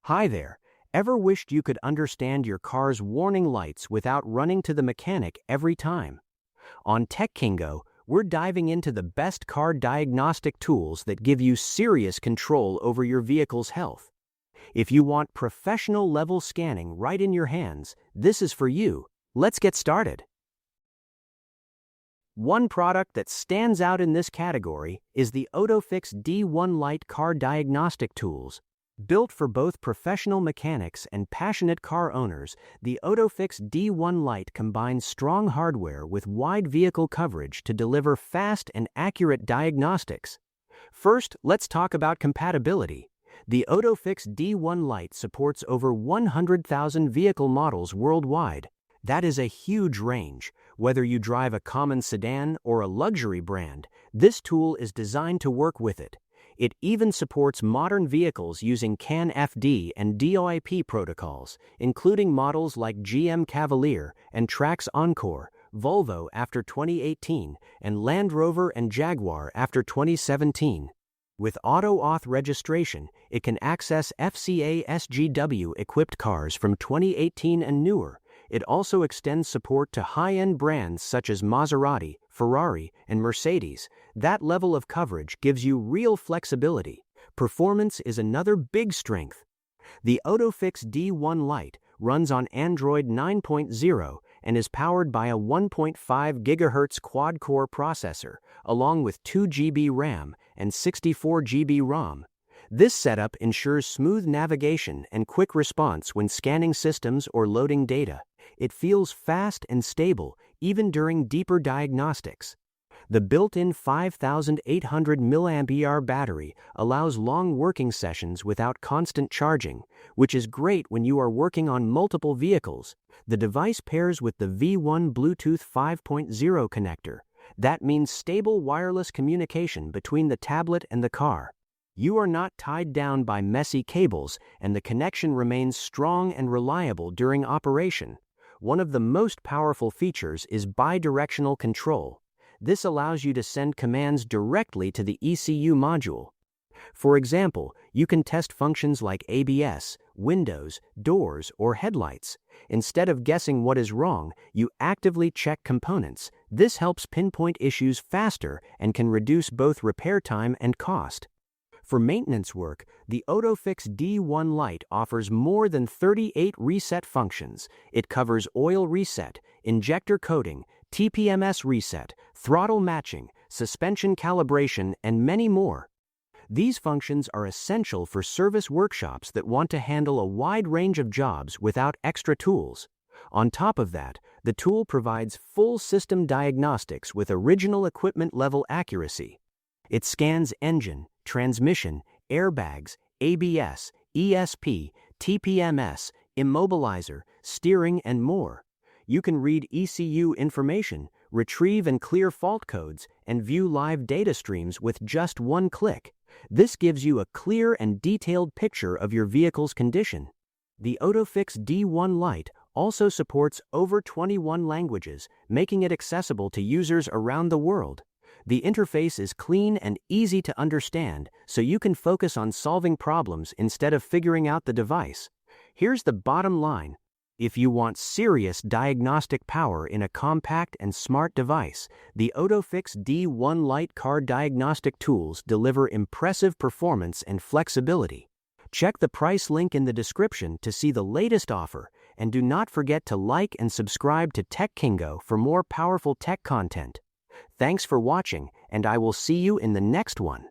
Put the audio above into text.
Hi there. Ever wished you could understand your car's warning lights without running to the mechanic every time? On Tech Kingo, we're diving into the best car diagnostic tools that give you serious control over your vehicle's health. If you want professional level scanning right in your hands, this is for you. Let's get started. One product that stands out in this category is the AutoFix D1 Lite car diagnostic tools. Built for both professional mechanics and passionate car owners, the AutoFix D1 Lite combines strong hardware with wide vehicle coverage to deliver fast and accurate diagnostics. First, let's talk about compatibility. The AutoFix D1 Lite supports over 100,000 vehicle models worldwide. That is a huge range. Whether you drive a common sedan or a luxury brand, this tool is designed to work with it. It even supports modern vehicles using CAN-FD and DOIP protocols, including models like GM Cavalier and Trax Encore, Volvo after 2018, and Land Rover and Jaguar after 2017. With auto-auth registration, it can access FCA SGW-equipped cars from 2018 and newer. It also extends support to high-end brands such as Maserati, Ferrari, and Mercedes. That level of coverage gives you real flexibility. Performance is another big strength. The AutoFix D1 Lite runs on Android 9.0 and is powered by a 1.5 GHz quad-core processor, along with 2 GB RAM and 64 GB ROM. This setup ensures smooth navigation and quick response when scanning systems or loading data. It feels fast and stable, even during deeper diagnostics. The built-in 5,800 mAh battery allows long working sessions without constant charging, which is great when you are working on multiple vehicles. The device pairs with the V1 Bluetooth 5.0 connector. That means stable wireless communication between the tablet and the car. You are not tied down by messy cables, and the connection remains strong and reliable during operation. One of the most powerful features is bidirectional control. This allows you to send commands directly to the ECU module. For example, you can test functions like ABS, windows, doors, or headlights. Instead of guessing what is wrong, you actively check components. This helps pinpoint issues faster and can reduce both repair time and cost. For maintenance work, the AutoFix D1 Lite offers more than 38 reset functions. It covers oil reset, injector coating, TPMS reset, throttle matching, suspension calibration, and many more. These functions are essential for service workshops that want to handle a wide range of jobs without extra tools. On top of that, the tool provides full system diagnostics with original equipment level accuracy. It scans engine, transmission, airbags, ABS, ESP, TPMS, immobilizer, steering, and more. You can read ECU information, retrieve and clear fault codes, and view live data streams with just one click. This gives you a clear and detailed picture of your vehicle's condition. The AutoFix D1 Lite also supports over 21 languages, making it accessible to users around the world. The interface is clean and easy to understand, so you can focus on solving problems instead of figuring out the device. Here's the bottom line. If you want serious diagnostic power in a compact and smart device, the AutoFix D1 Lite car diagnostic tools deliver impressive performance and flexibility. Check the price link in the description to see the latest offer, and do not forget to like and subscribe to Tech Kingo for more powerful tech content. Thanks for watching, and I will see you in the next one.